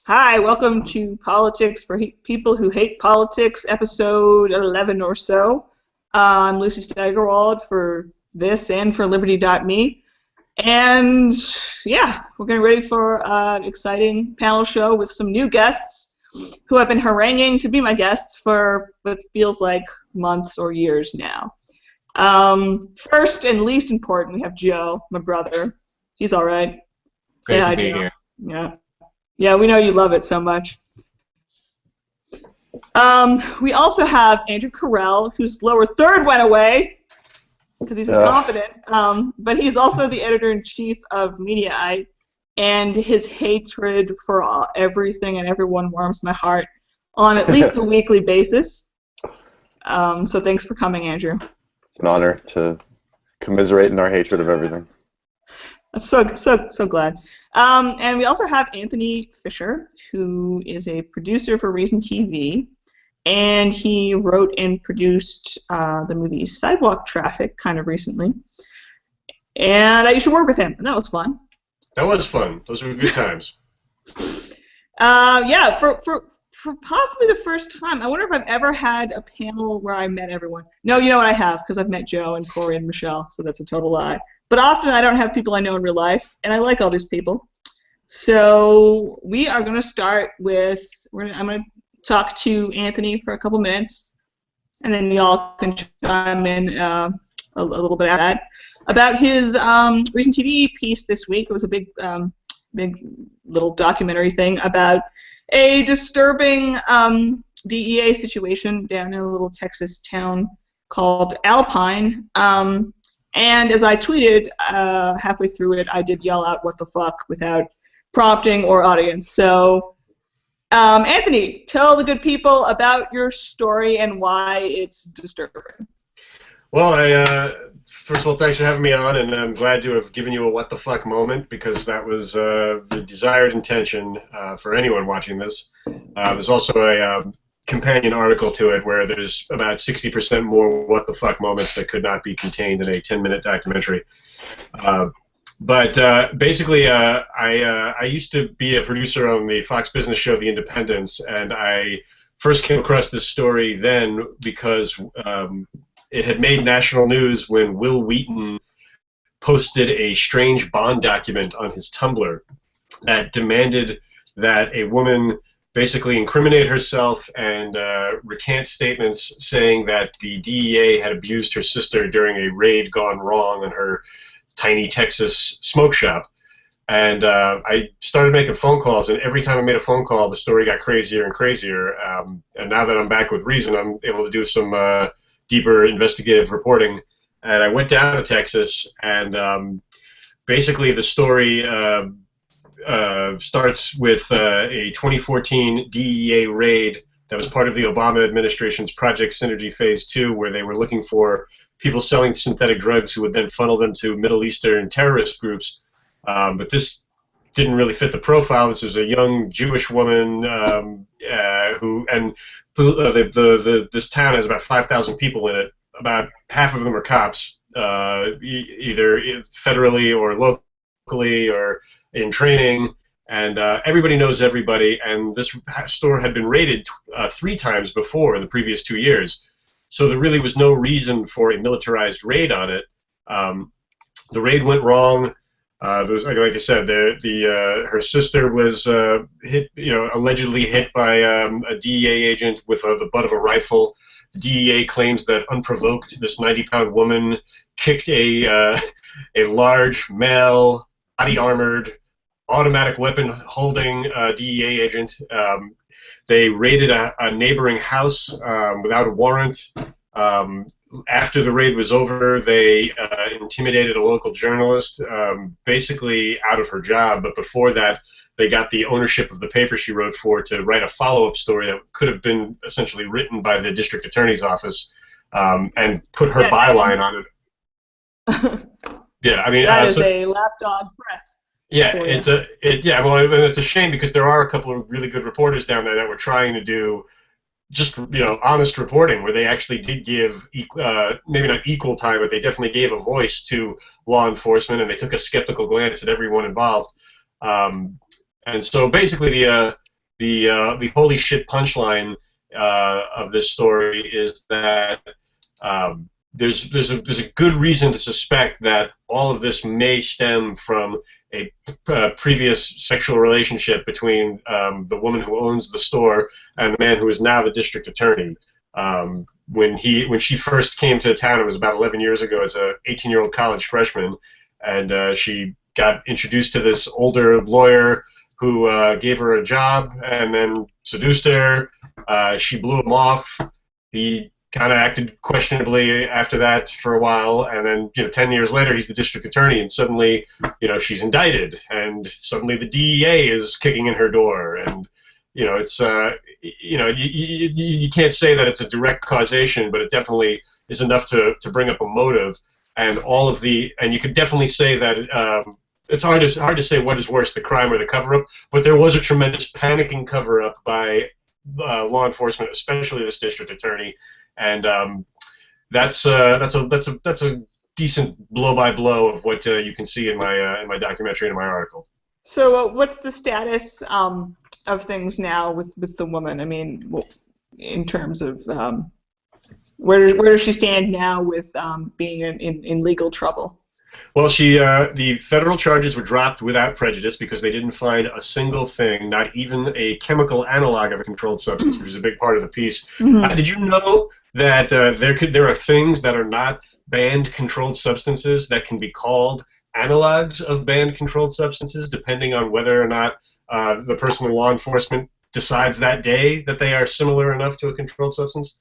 Hi, welcome to Politics for People Who Hate Politics, episode 11 or so. I'm Lucy Steigerwald for this and for Liberty.me. And yeah, we're getting ready for an exciting panel show with some new guests who have been haranguing to be my guests for what feels like months or years now. First and least important, we have Joe, my brother. He's all right. Say Great hi, to be Joe. here. Yeah. Yeah, we know you love it so much. We also have Andrew Carell, whose lower third went away because he's incompetent, but he's also the editor-in-chief of Mediaite, and his hatred for everything and everyone warms my heart on at least a weekly basis. So thanks for coming, Andrew. It's an honor to commiserate in our hatred of everything. I'm so glad. And we also have Anthony Fisher, who is a producer for Reason TV, and he wrote and produced the movie Sidewalk Traffic kind of recently. And I used to work with him, and that was fun. That was fun. Those were good times. Yeah, for possibly the first time. I wonder if I've ever had a panel where I met everyone. No, you know what, I have, because I've met Joe and Corey and Michelle, so that's a total lie. But often I don't have people I know in real life, and I like all these people. So we are going to start with, I'm going to talk to Anthony for a couple minutes, and then y'all can chime in a little bit of that. About his recent TV piece this week. It was a big little documentary thing about a disturbing DEA situation down in a little Texas town called Alpine. And as I tweeted halfway through it, I did yell out, "What the fuck?" without prompting or audience. So, Anthony, tell the good people about your story and why it's disturbing. Well, first of all, thanks for having me on, and I'm glad to have given you a what the fuck moment, because that was the desired intention for anyone watching this. There's also a companion article to it where there's about 60% more what the fuck moments that could not be contained in a 10-minute documentary. But basically, I used to be a producer on the Fox Business show The Independents, and I first came across this story then because it had made national news when Will Wheaton posted a strange bond document on his Tumblr that demanded that a woman basically incriminate herself and recant statements saying that the DEA had abused her sister during a raid gone wrong in her tiny Texas smoke shop. And I started making phone calls, and every time I made a phone call, the story got crazier and crazier. And now that I'm back with Reason, I'm able to do some deeper investigative reporting. And I went down to Texas, and basically the story starts with a 2014 DEA raid that was part of the Obama administration's Project Synergy Phase 2, where they were looking for people selling synthetic drugs who would then funnel them to Middle Eastern terrorist groups. But this didn't really fit the profile. This was a young Jewish woman this town has about 5,000 people in it. About half of them are cops, either federally or locally or in training, and everybody knows everybody, and this store had been raided 3 times before in the previous 2 years, so there really was no reason for a militarized raid on it. The raid went wrong. There was, like I said, her sister was allegedly hit by a DEA agent with the butt of a rifle. The DEA claims that unprovoked, this 90-pound woman kicked a large male body-armored automatic weapon-holding DEA agent. They raided a neighboring house without a warrant. After the raid was over, they intimidated a local journalist, basically out of her job. But before that, they got the ownership of the paper she wrote for to write a follow-up story that could have been essentially written by the district attorney's office, and put her byline on it. Yeah, I mean, that is a lapdog press. Yeah, well, it's a shame because there are a couple of really good reporters down there that were trying to do just honest reporting, where they actually did give maybe not equal time, but they definitely gave a voice to law enforcement, and they took a skeptical glance at everyone involved. And so basically, the holy shit punchline of this story is that there's a good reason to suspect that all of this may stem from a previous sexual relationship between the woman who owns the store and the man who is now the district attorney. When she first came to town, it was about 11 years ago as a 18-year-old college freshman, and she got introduced to this older lawyer who gave her a job and then seduced her. She blew him off. He kind of acted questionably after that for a while, and then 10 years later he's the district attorney, and suddenly she's indicted, and suddenly the DEA is kicking in her door, and it's you can't say that it's a direct causation, but it definitely is enough to bring up a motive, and you could definitely say that it's hard to say what is worse, the crime or the cover-up, but there was a tremendous panicking cover-up by law enforcement, especially this district attorney. And that's a decent blow-by-blow of what you can see in my documentary and in my article. So what's the status of things now with the woman? I mean, in terms of where does she stand now with being in legal trouble? Well, the federal charges were dropped without prejudice because they didn't find a single thing, not even a chemical analog of a controlled substance, which is a big part of the piece. Mm-hmm. Did you know that there are things that are not banned controlled substances that can be called analogs of banned controlled substances, depending on whether or not the person in law enforcement decides that day that they are similar enough to a controlled substance?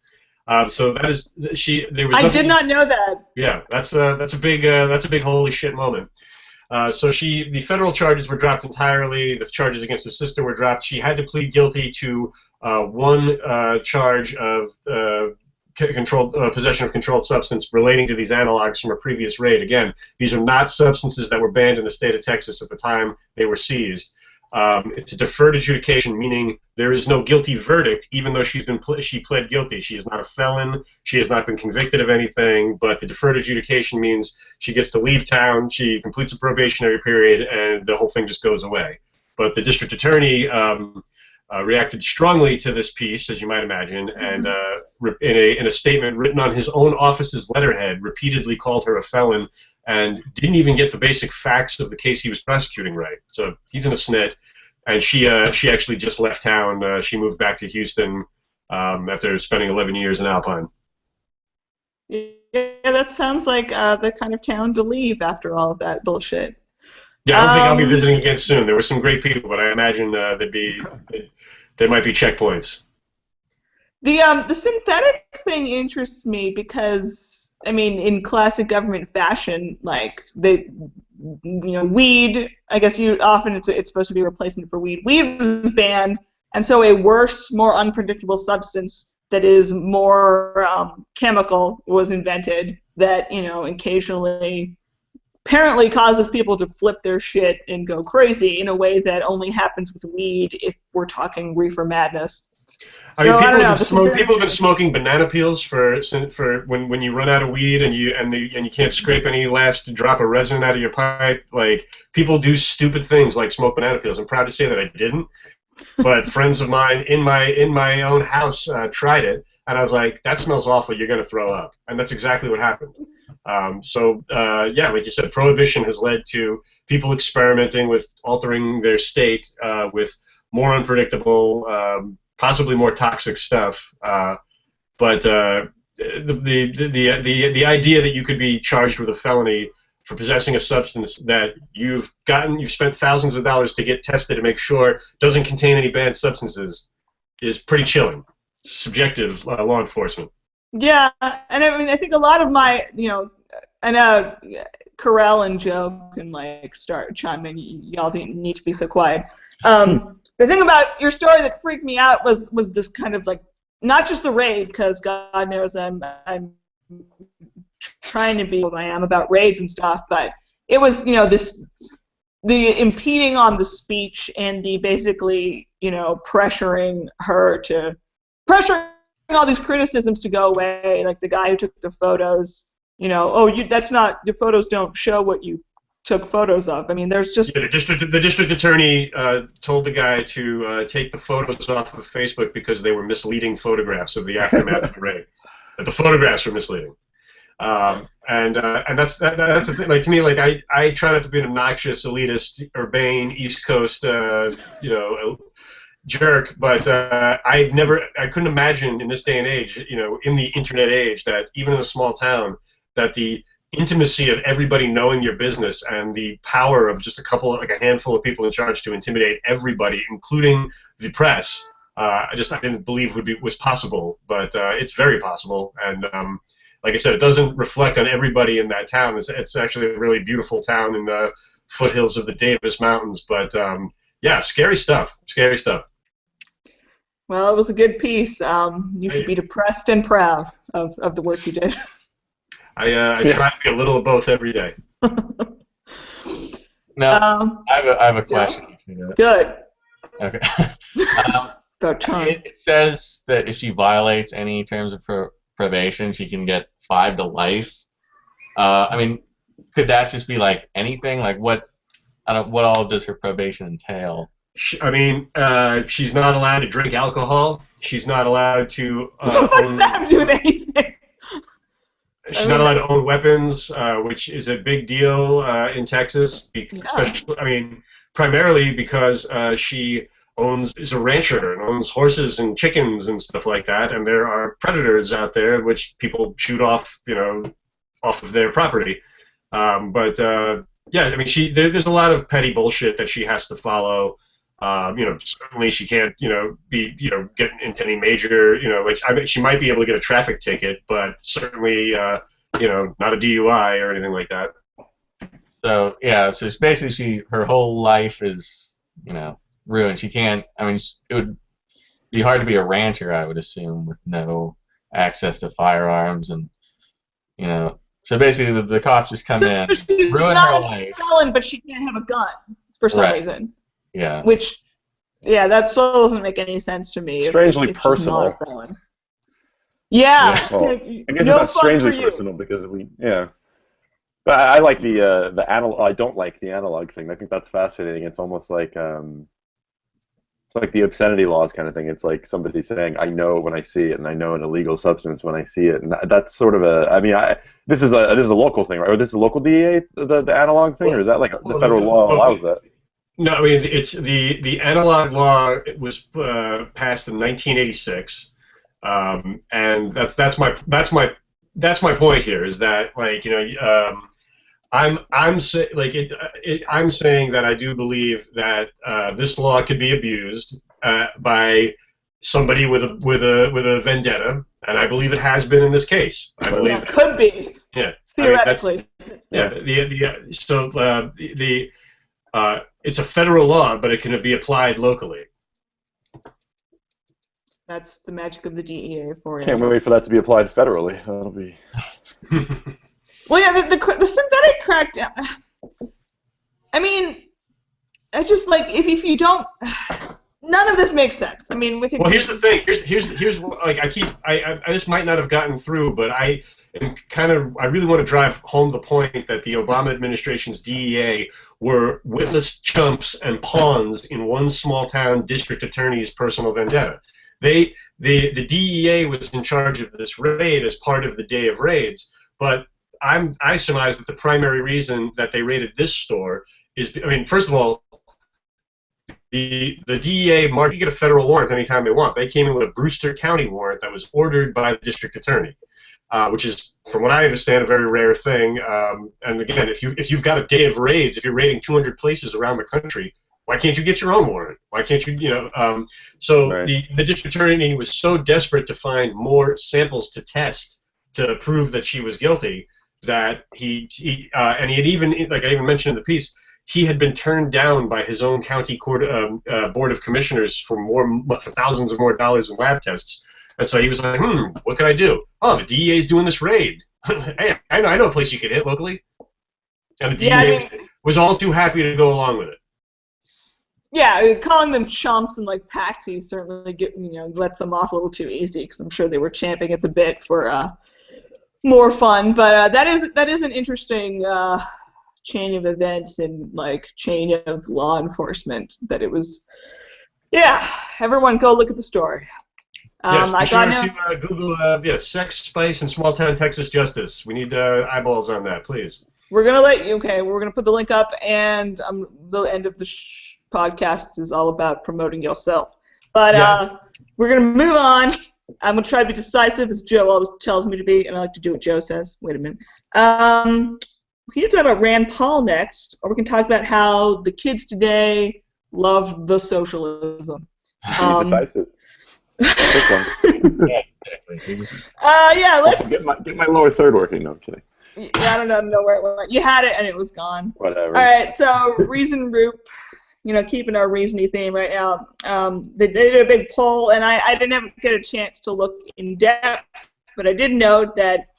So that is I did not know that. Yeah, that's a big holy shit moment. So the federal charges were dropped entirely. The charges against her sister were dropped. She had to plead guilty to one charge of possession of controlled substance relating to these analogs from a previous raid. Again, these are not substances that were banned in the state of Texas at the time they were seized. It's a deferred adjudication, meaning there is no guilty verdict, even though she pled guilty. She is not a felon. She has not been convicted of anything. But the deferred adjudication means she gets to leave town. She completes a probationary period, and the whole thing just goes away. But the district attorney reacted strongly to this piece, as you might imagine, and in a statement written on his own office's letterhead, repeatedly called her a felon, and didn't even get the basic facts of the case he was prosecuting right. So he's in a snit, and she actually just left town. She moved back to Houston after spending 11 years in Alpine. Yeah, that sounds like the kind of town to leave after all of that bullshit. Yeah, I don't think I'll be visiting again soon. There were some great people, but I imagine there might be checkpoints. The synthetic thing interests me because, I mean, in classic government fashion, like weed. I guess it's supposed to be a replacement for weed. Weed was banned, and so a worse, more unpredictable substance that is more chemical was invented. That occasionally, apparently causes people to flip their shit and go crazy in a way that only happens with weed if we're talking reefer madness. I mean, people have been smoking banana peels for when you run out of weed and you can't scrape any last drop of resin out of your pipe. Like, people do stupid things like smoke banana peels. I'm proud to say that I didn't, but friends of mine in my own house tried it, and I was like, that smells awful. You're gonna throw up, and that's exactly what happened. Yeah, like you said, prohibition has led to people experimenting with altering their state with more unpredictable, possibly more toxic stuff. But the idea that you could be charged with a felony for possessing a substance that you've spent thousands of dollars to get tested to make sure doesn't contain any banned substances is pretty chilling. Subjective law enforcement. Yeah, and I mean, I think a lot of my, I know Carell and Joe can start chiming in. Y'all didn't need to be so quiet. The thing about your story that freaked me out was this kind of not just the raid, because God knows I'm trying to be what I am about raids and stuff, but it was the impeding on the speech and the basically pressuring all these criticisms to go away, like the guy who took the photos. That's not, your photos don't show what you took photos of. I mean, there's just Yeah, the district attorney told the guy to take the photos off of Facebook because they were misleading photographs of the aftermath of the raid. That the photographs were misleading. And that's the thing. Like, to me, like, I try not to be an obnoxious, elitist, urbane, East Coast, jerk, but I couldn't imagine in this day and age, in the internet age, that even in a small town, that the intimacy of everybody knowing your business and the power of just a handful of people in charge to intimidate everybody, including the press, I didn't believe was possible, but it's very possible. And like I said, it doesn't reflect on everybody in that town. It's actually a really beautiful town in the foothills of the Davis Mountains. But yeah, scary stuff. Scary stuff. well, it was a good piece. You should be depressed and proud of the work you did. I try to be a little of both every day. Now, I have a question. Yeah. Good. Okay. About time. It says that if she violates any terms of probation, she can get 5 to life. I mean, could that just be like anything? Like what all does her probation entail? I mean, she's not allowed to drink alcohol. She's not allowed to. What does that have to do with anything? She's not allowed to own weapons, which is a big deal in Texas. Especially, I mean, primarily because she is a rancher and owns horses and chickens and stuff like that, and there are predators out there which people shoot off, off of their property. Yeah, I mean, there's a lot of petty bullshit that she has to follow. Certainly she can't, get into any major, she might be able to get a traffic ticket, but certainly, not a DUI or anything like that. So yeah, so it's basically her whole life is, ruined. She can't. I mean, it would be hard to be a rancher, I would assume, with no access to firearms and, So basically, the cops just come in, she's ruin not her a life. felon, but she can't have a gun for some reason. Yeah. Which, that still doesn't make any sense to me. Strangely if personal. She's not a felon. Yeah. Well, I guess it's not strangely personal because But I like the analog. I don't like the analog thing. I think that's fascinating. It's almost like it's like the obscenity laws kind of thing. It's like somebody saying, "I know it when I see it, and I know an illegal substance when I see it." And that's sort of a. I mean, this is a local thing, right? Or this is a local DEA, the analog thing, or is that like the federal law allows that? No, I mean it's the analog law. It was passed in 1986, and that's my point here. Is that I'm saying that I do believe that this law could be abused by somebody with a vendetta, and I believe it has been in this case. I believe it could be. Yeah, theoretically. It's a federal law, but it can be applied locally. That's the magic of the DEA for you. Can't wait for that to be applied federally. That'll be. Well, yeah, the synthetic crackdown. I mean, I just if you don't, none of this makes sense. I mean, well, here's the thing. Here's like I this might not have gotten through, but I really want to drive home the point that the Obama administration's DEA were witless chumps and pawns in one small town district attorney's personal vendetta. The DEA was in charge of this raid as part of the Day of Raids, but I surmise that the primary reason that they raided this store is, I mean, first of all, the DEA you get a federal warrant anytime they want. They came in with a Brewster County warrant that was ordered by the district attorney, which is, from what I understand, a very rare thing. And again, if you've got a day of raids, if you're raiding 200 places around the country, why can't you get your own warrant? Why can't you, So right. The district attorney was so desperate to find more samples to test to prove that she was guilty that he had even, like I even mentioned in the piece, he had been turned down by his own county court board of commissioners for thousands of more dollars in lab tests, and so he was like, what can I do? Oh, the DEA is doing this raid. Hey, I know a place you could hit locally, and the DEA was all too happy to go along with it. Yeah, calling them chumps and patsies certainly lets them off a little too easy, because I'm sure they were champing at the bit for more fun. But that is an interesting chain of events and like chain of law enforcement that it was. Yeah, everyone go look at the story. Yes, be I sure got to Google sex, spice, and small town Texas justice. We need eyeballs on that, please. We're gonna let you. Okay, we're gonna put the link up, and the end of the podcast is all about promoting yourself. But we're gonna move on. I'm gonna try to be decisive, as Joe always tells me to be, and I like to do what Joe says. Wait a minute. We can talk about Rand Paul next, or we can talk about how the kids today love the socialism. Decisive. Quick one. Yeah, exactly. So let's Also, get my lower third working. No, I'm kidding. Yeah, I don't know where it went. You had it and it was gone. Whatever. All right, so Reason Group, keeping our reason-y theme right now. They did a big poll, and I didn't get a chance to look in depth, but I did note that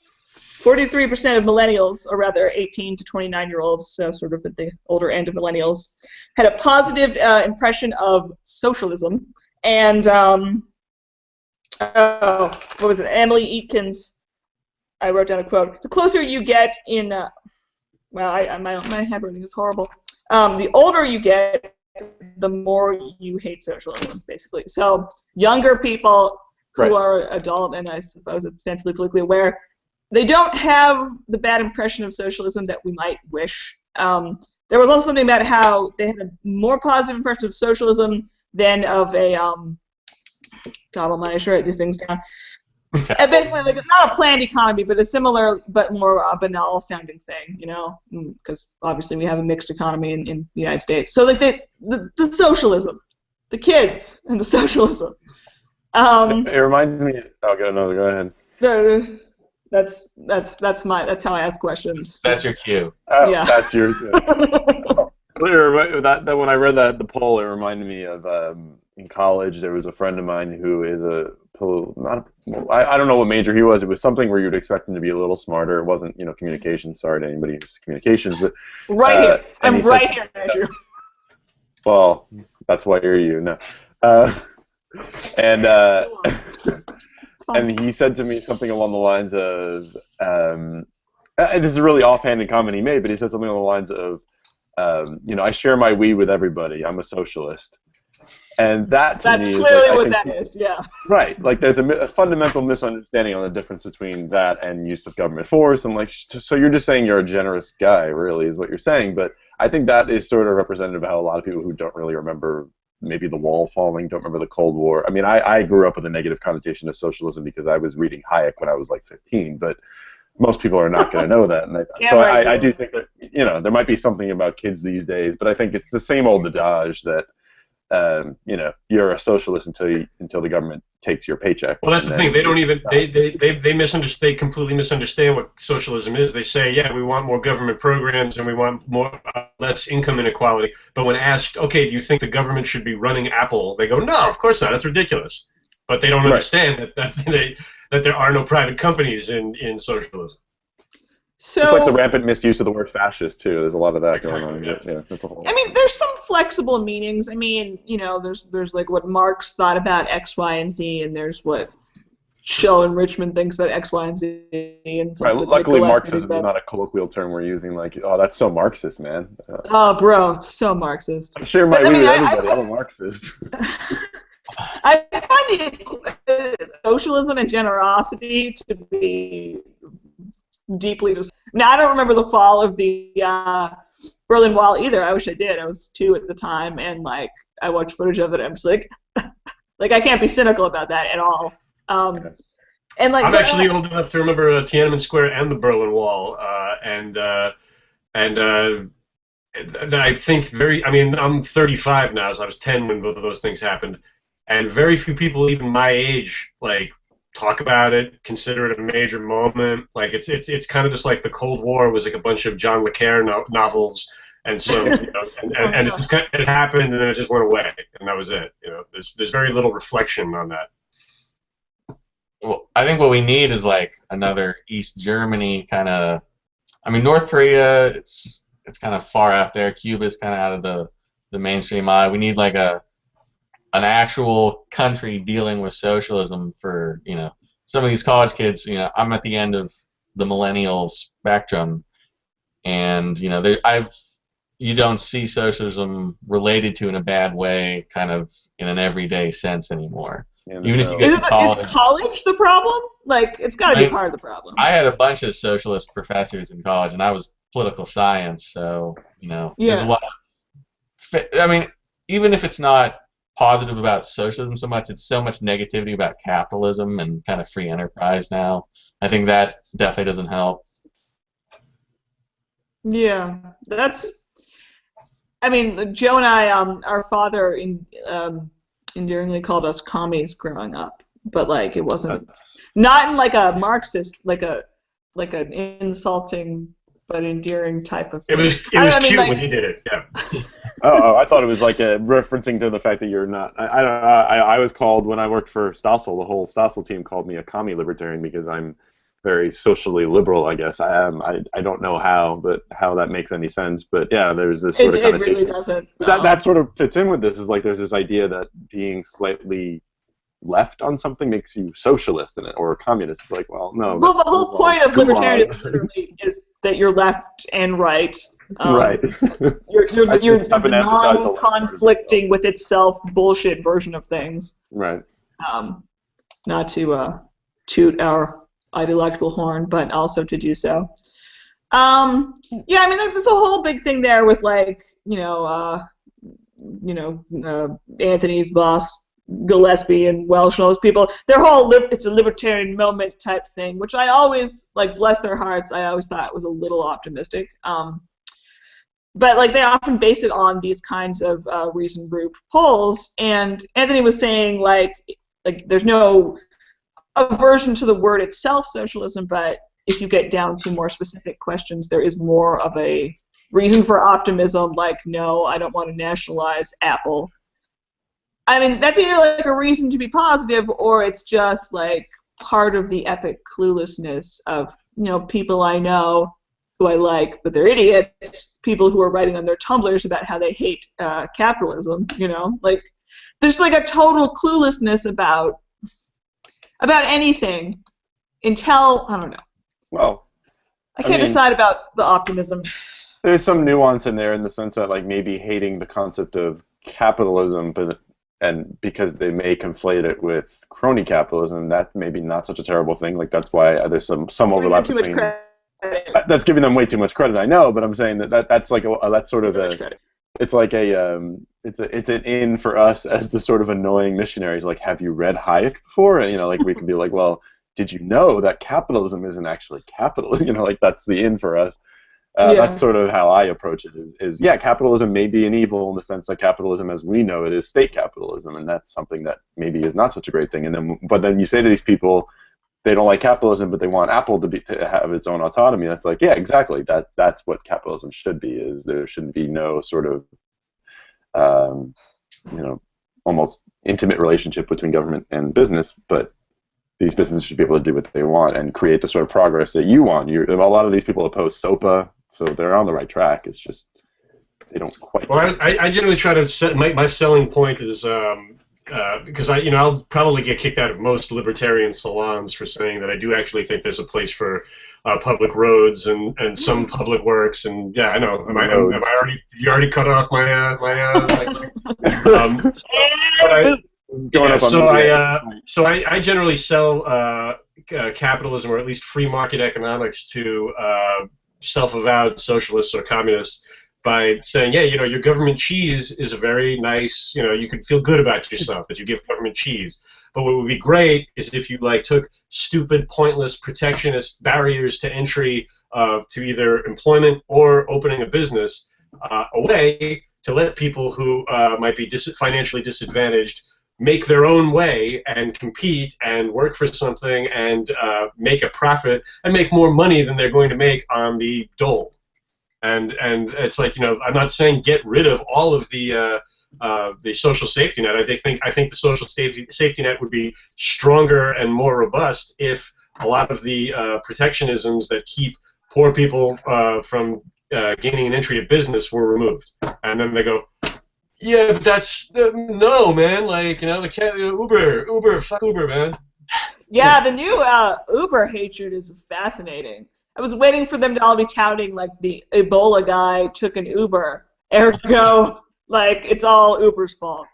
43% of millennials, or rather 18 to 29-year-olds, so sort of at the older end of millennials, had a positive impression of socialism. And what was it? Emily Eatkins. I wrote down a quote. The closer you get in, my handwriting is horrible. The older you get, the more you hate socialism, basically. So younger people who are adult and I suppose ostensibly politically aware, they don't have the bad impression of socialism that we might wish. There was also something about how they had a more positive impression of socialism than of a, God almighty, I should write these things down. And basically, like, not a planned economy, but a similar but more banal-sounding thing, because obviously we have a mixed economy in the United States. So, like, the socialism, the kids, and the socialism. It reminds me. Oh, go ahead. No, that's how I ask questions. that's your cue. Oh, Yeah. That's your. Clear. That when I read the poll, it reminded me of in college there was a friend of mine who is I don't know what major he was. It was something where you'd expect him to be a little smarter. It wasn't communications. Sorry to anybody who's communications, but right here. I'm right here, Andrew. Well, that's why you're you. No. And he said to me something along the lines of, this is a really offhanded comment he made, but he said something along the lines of, I share my weed with everybody. I'm a socialist. And that's clearly what that is, yeah. Right. Like, there's a fundamental misunderstanding on the difference between that and use of government force. And, like, so you're just saying you're a generous guy, really, is what you're saying. But I think that is sort of representative of how a lot of people who don't really remember maybe the wall falling, don't remember the Cold War. I mean, I grew up with a negative connotation of socialism because I was reading Hayek when I was, like, 15. But most people are not going to know that. And I do think that, there might be something about kids these days. But I think it's the same old adage that, you're a socialist until the government takes your paycheck. Well, that's the thing. They don't even they misunderstand. They completely misunderstand what socialism is. They say, yeah, we want more government programs and we want less income inequality. But when asked, okay, do you think the government should be running Apple? They go, no, of course not. That's ridiculous. But they don't understand that there are no private companies in socialism. So, it's like the rampant misuse of the word fascist, too. There's a lot of that going on. Yeah, that's a whole... I mean, there's some flexible meanings. I mean, there's like what Marx thought about X, Y, and Z, and there's what Sheldon Richman thinks about X, Y, and Z. And right. Luckily, Marxism is not a colloquial term we're using. Like, oh, that's so Marxist, man. Oh, bro, it's so Marxist. I'm sure with everybody. I'm a Marxist. I find the socialism and generosity to be deeply now, I don't remember the fall of the Berlin Wall either. I wish I did. I was 2 at the time, and like I watched footage of it. I'm just like, I can't be cynical about that at all. And like, I'm actually old enough to remember Tiananmen Square and the Berlin Wall, and I think I'm 35 now, so I was 10 when both of those things happened, and very few people even my age talk about it, consider it a major moment. Like it's kind of just like the Cold War was like a bunch of John le Carre novels, and so and it just it happened and then it just went away, and that was it. There's very little reflection on that. Well, I think what we need is like another East Germany kind of. I mean, North Korea, it's kind of far out there. Cuba's kind of out of the mainstream eye. We need like an actual country dealing with socialism for some of these college kids. I'm at the end of the millennial spectrum, and you don't see socialism related to in a bad way, kind of in an everyday sense anymore. Yeah, Even if you get to college, is college the problem? Like, it's got to be part of the problem. I had a bunch of socialist professors in college, and I was political science, so there's a lot of. I mean, even if it's not positive about socialism so much, it's so much negativity about capitalism and kind of free enterprise now. I think that definitely doesn't help. Yeah, I mean, Joe and I, our father endearingly called us commies growing up, but like it wasn't not in like a Marxist, like an insulting but endearing type of thing. It was cute when he did it. Yeah. I thought it was like referencing to the fact that you're not. I don't know. I was called when I worked for Stossel. The whole Stossel team called me a commie libertarian because I'm very socially liberal. I guess I am. I don't know how that makes any sense. But yeah, there's this sort of connotation. It really doesn't. That sort of fits in with this. Is like there's this idea that being slightly left on something makes you socialist in it or a communist. It's like, well, no. Well, the whole point of libertarianism literally is that you're left and right. Right. You're the non-conflicting with itself bullshit version of things. Right. Not to toot our ideological horn, but also to do so. Yeah, I mean, there's a whole big thing there with like, Anthony's boss, Gillespie and Welsh and all those people. Their whole it's a libertarian moment type thing, which I always, like, bless their hearts, I always thought was a little optimistic. But like they often base it on these kinds of reason group polls, and Anthony was saying like there's no aversion to the word itself, socialism, but if you get down to more specific questions, there is more of a reason for optimism, like, no, I don't want to nationalize Apple. I mean, that's either like a reason to be positive, or it's just like part of the epic cluelessness of, people I know who I like, but they're idiots, people who are writing on their Tumblrs about how they hate capitalism, like there's like a total cluelessness about anything until, I don't know. Well, I can't decide about the optimism. There's some nuance in there in the sense that like maybe hating the concept of capitalism, and because they may conflate it with crony capitalism, that's maybe not such a terrible thing. Like that's why there's some overlap between. That's giving them way too much credit, I know, but I'm saying that's like that's sort of it's like it's an in for us as the sort of annoying missionaries. Like, have you read Hayek before? And like we can be like, well, did you know that capitalism isn't actually capitalism? Like that's the in for us. That's sort of how I approach it. Is capitalism may be an evil in the sense that capitalism, as we know it, is state capitalism, and that's something that maybe is not such a great thing. But then you say to these people, they don't like capitalism, but they want Apple to have its own autonomy. That's like, yeah, exactly. That's what capitalism should be. Is there shouldn't be no sort of, almost intimate relationship between government and business, but these businesses should be able to do what they want and create the sort of progress that you want. A lot of these people oppose SOPA, so they're on the right track. It's just they don't quite. Well, I generally try to set my selling point is. Because I'll probably get kicked out of most libertarian salons for saying that I do actually think there's a place for public roads and some public works, and yeah, I know. Did you already cut off my I generally sell capitalism, or at least free market economics, to self-avowed socialists or communists, by saying, yeah, your government cheese is a very nice, you can feel good about yourself that you give government cheese. But what would be great is if you took stupid, pointless, protectionist barriers to entry to either employment or opening a business away to let people who might be financially disadvantaged make their own way and compete and work for something and make a profit and make more money than they're going to make on the dole. And it's like, I'm not saying get rid of all of the social safety net. I think the social safety net would be stronger and more robust if a lot of the protectionisms that keep poor people from gaining an entry to business were removed. And then they go, yeah, but that's no, man. Like, Uber, fuck Uber, man. Yeah, the new Uber hatred is fascinating. I was waiting for them to all be touting like the Ebola guy took an Uber. Ergo, like it's all Uber's fault.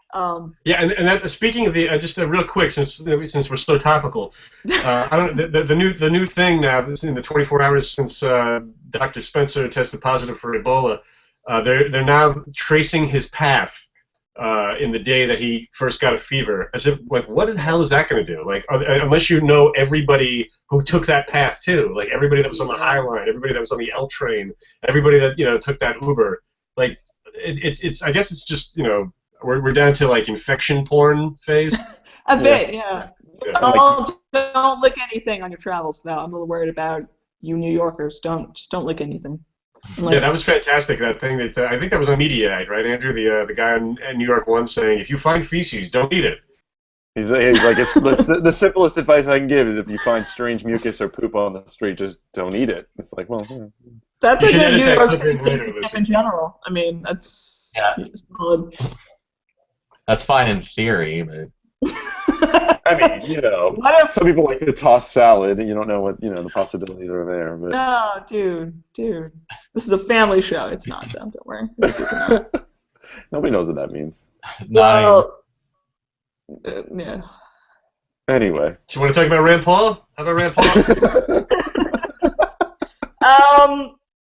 Yeah, and that, speaking of the, just real quick, since we're so topical, I don't the new thing now. This in the 24 hours since Dr. Spencer tested positive for Ebola, they're now tracing his path in the day that he first got a fever. As if like, what the hell is that going to do? Like, unless you know everybody who took that path too, like everybody that was on the High Line, everybody that was on the L train, everybody that took that Uber, like. It's I guess it's just we're down to like infection porn phase. A bit, yeah. Don't lick anything on your travels though. I'm a little worried about you New Yorkers. Just don't lick anything. Yeah, that was fantastic. That thing that I think that was on Mediaite, right, Andrew? The guy in New York One saying, if you find feces, don't eat it. He's like, it's the simplest advice I can give is if you find strange mucus or poop on the street, just don't eat it. It's like, well, yeah. That's a good New York City thing in general. I mean, that's solid. That's fine in theory, but. I mean, some people like to toss salad, and you don't know what the possibilities are there. But. No, dude, this is a family show. It's not done. Don't worry. Nobody knows what that means. Well, yeah. Anyway, do you want to talk about Rand Paul? How about Rand Paul?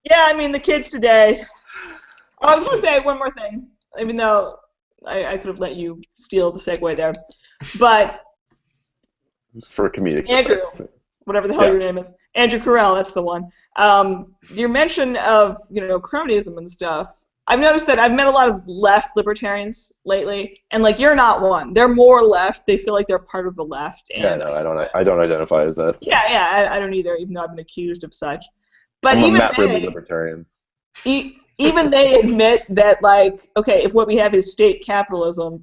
Yeah, I mean, the kids today. Oh, I was going to say one more thing, even though I could have let you steal the segue there. But for a comedic. Andrew, whatever the hell your name is, Andrew Carell, that's the one. Your mention of cronyism and stuff. I've noticed that I've met a lot of left libertarians lately, and like you're not one. They're more left. They feel like they're part of the left. And, yeah, no, I don't identify as that. Yeah, I don't either, even though I've been accused of such. But I'm even a Matt Ridley libertarian. Even they admit that, like, okay, if what we have is state capitalism,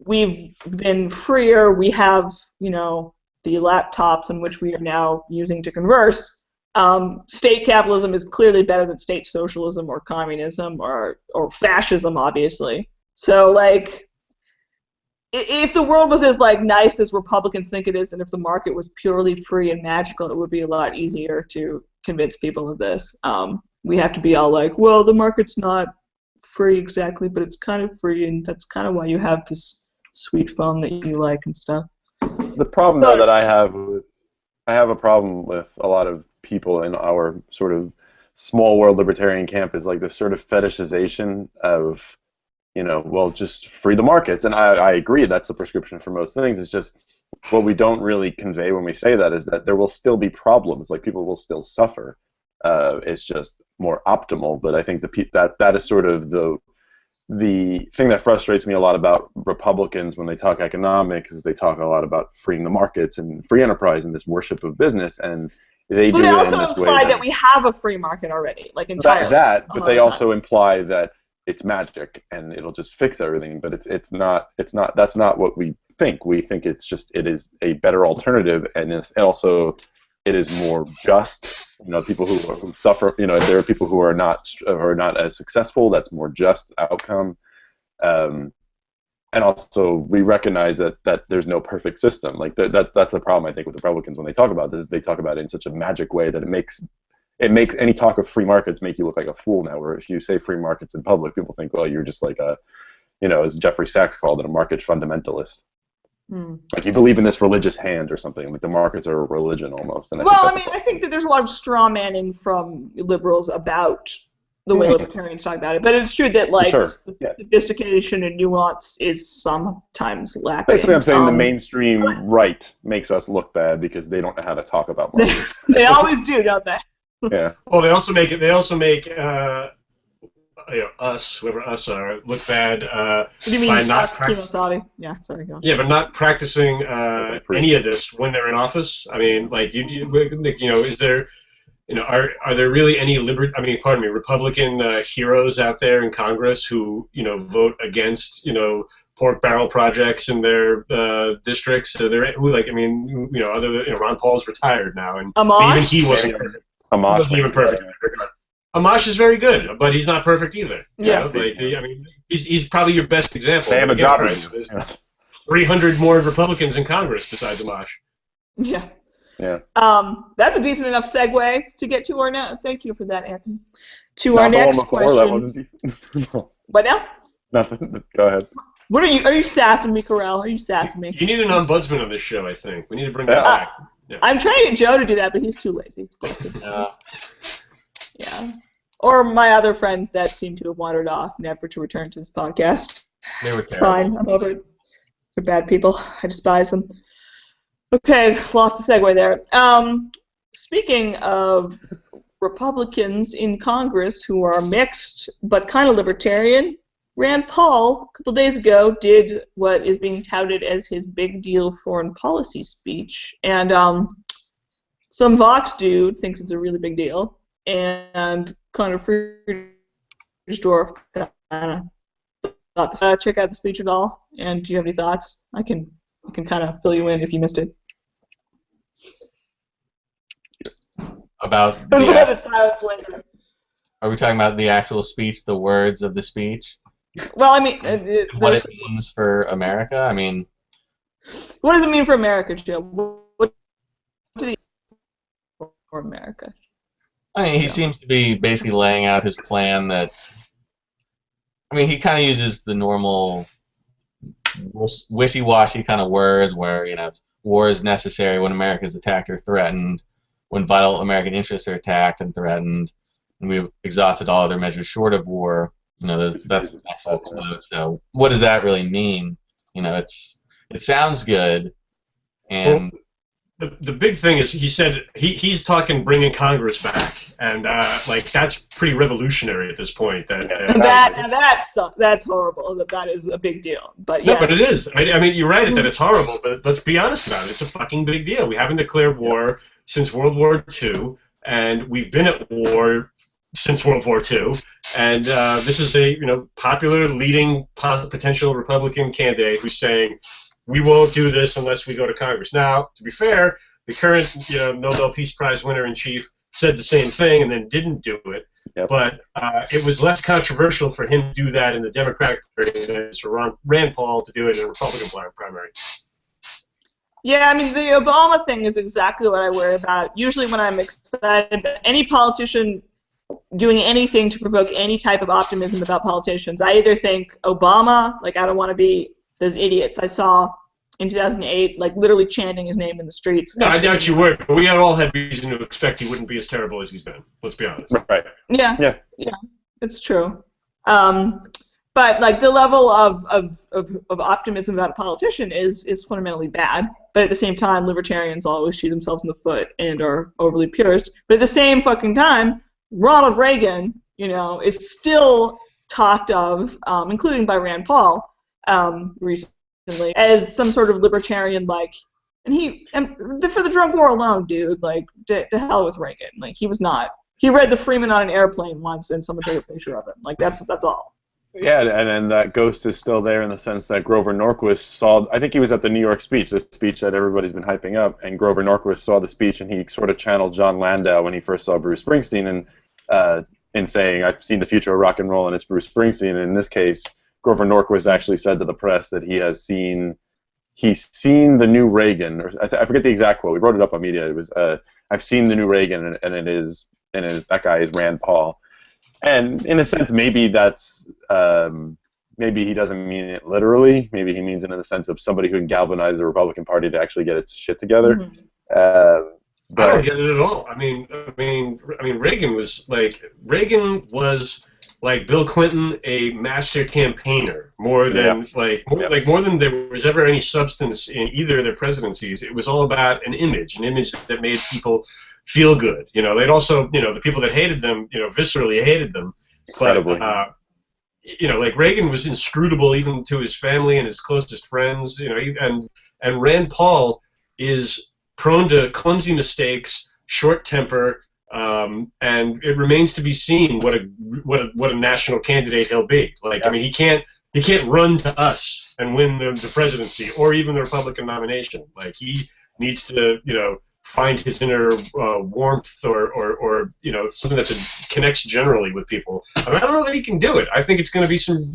we've been freer, we have, the laptops in which we are now using to converse. State capitalism is clearly better than state socialism or communism or fascism, obviously. So, like, if the world was as, like, nice as Republicans think it is, and if the market was purely free and magical, it would be a lot easier to convince people of this. We have to be all like, well, the market's not free exactly, but it's kind of free, and that's kind of why you have this sweet phone that you like and stuff. The problem, though, that I have a problem with a lot of people in our sort of small world libertarian camp is like this sort of fetishization of, well, just free the markets. And I agree that's the prescription for most things. It's just what we don't really convey when we say that is that there will still be problems. Like, people will still suffer. It's just more optimal. But I think that is sort of the thing that frustrates me a lot about Republicans when they talk economics is they talk a lot about freeing the markets and free enterprise and this worship of business, and they do it in this way. They also imply that we have a free market already, like entirely. But they also imply that it's magic and it'll just fix everything. But it's not. That's not what we think. We think it is a better alternative, and it is more just. People who suffer. If there are people who are not as successful, that's more just outcome. And also, we recognize that there's no perfect system. Like that's the problem I think with Republicans when they talk about this. They talk about it in such a magic way that it makes any talk of free markets make you look like a fool now. Where if you say free markets in public, people think, well, you're just like as Jeffrey Sachs called it, a market fundamentalist. Like you believe in this religious hand or something. Like the markets are a religion almost. And I think that there's a lot of straw manning from liberals about the way libertarians talk about it. But it's true that sophistication and nuance is sometimes lacking. Basically, I'm saying the mainstream right makes us look bad because they don't know how to talk about markets. They always do, don't they? Yeah. Well, they also make us, whoever us are, look bad by not practicing. Yeah, sorry, go on. Yeah, but not practicing any of this when they're in office. I mean, like, is there, are there really any Republican heroes out there in Congress who, vote against, pork barrel projects in their districts? So other than Ron Paul's retired now, and even he wasn't perfect. Amash wasn't even perfect. Amash is very good, but he's not perfect either. He's probably your best example. They have a job. 300 more Republicans in Congress besides Amash. Yeah. Yeah. That's a decent enough segue to get to our next. Thank you for that, Anthony. To Not our the one next before, question. that wasn't decent. What now? Nothing. Go ahead. What are you sassing me, Corral? Are you sassing me? You need an ombudsman on this show, I think. We need to bring that back. Yeah. I'm trying to get Joe to do that, but he's too lazy. Yeah. Or my other friends that seem to have wandered off, never to return to this podcast. They were It's terrible. fine. I'm over it. They're bad people. I despise them. Okay, lost the segue there. Speaking of Republicans in Congress who are mixed but kind of libertarian, Rand Paul, a couple days ago, did what is being touted as his big deal foreign policy speech. And some Vox dude thinks it's a really big deal. And Connor Friedrich kind of check out the speech at all. And do you have any thoughts? I can kind of fill you in if you missed it. About There's a the, little bit of silence later. are we talking about the actual speech, the words of the speech? Well, I mean, What it means for America? I mean, what does it mean for America, Joe? What do for America? I mean, he seems to be basically laying out his plan that, I mean, he kind of uses the normal wishy-washy kind of words where, it's war is necessary when America is attacked or threatened, when vital American interests are attacked and threatened, and we've exhausted all other measures short of war. That's the actual quote. So what does that really mean? It sounds good, and the big thing is he said he's talking bringing Congress back, and that's pretty revolutionary at this point. That's horrible. That is a big deal. But yeah. No, but it is. I mean, you're right that it's horrible, but let's be honest about it. It's a fucking big deal. We haven't declared war since World War II, and we've been at war since World War II, and this is a popular leading potential Republican candidate who's saying we won't do this unless we go to Congress. Now, to be fair, the current Nobel Peace Prize winner in chief said the same thing and then didn't do it. Yep. But it was less controversial for him to do that in the Democratic primary than it is for Rand Paul to do it in a Republican primary. Yeah, I mean, the Obama thing is exactly what I worry about. Usually when I'm excited about any politician doing anything to provoke any type of optimism about politicians, I either think Obama, I don't want to be those idiots I saw in 2008, literally chanting his name in the streets. No, I doubt you would, but we all had reason to expect he wouldn't be as terrible as he's been. Let's be honest. Right. Yeah, it's true. But the level of optimism about a politician is fundamentally bad. But at the same time, libertarians always shoot themselves in the foot and are overly purist. But at the same fucking time, Ronald Reagan, is still talked of, including by Rand Paul, recently, as some sort of libertarian, and for the drug war alone, dude, to hell with Reagan. He was not. He read the Freeman on an airplane once, and someone took a picture of him. That's all. Yeah, and that ghost is still there in the sense that Grover Norquist saw, I think he was at the New York speech, this speech that everybody's been hyping up, and Grover Norquist saw the speech and he sort of channeled John Landau when he first saw Bruce Springsteen in saying, I've seen the future of rock and roll and it's Bruce Springsteen. And in this case, Grover Norquist actually said to the press that he's seen the new Reagan, or I forget the exact quote, we wrote it up on media, it was, I've seen the new Reagan and that guy is Rand Paul. And in a sense, maybe that's maybe he doesn't mean it literally. Maybe he means it in the sense of somebody who can galvanize the Republican Party to actually get its shit together. Mm-hmm. But I don't get it at all. I mean, Reagan was like Bill Clinton, a master campaigner, more than more than there was ever any substance in either of their presidencies. It was all about an image that made people feel good. They'd also, the people that hated them, viscerally hated them. Incredibly. But, Reagan was inscrutable even to his family and his closest friends, and Rand Paul is prone to clumsy mistakes, short temper, and it remains to be seen what a national candidate he'll be. I mean, he can't run to us and win the presidency or even the Republican nomination. He needs to, find his inner warmth or something that connects generally with people. I don't know that he can do it. I think it's going to be some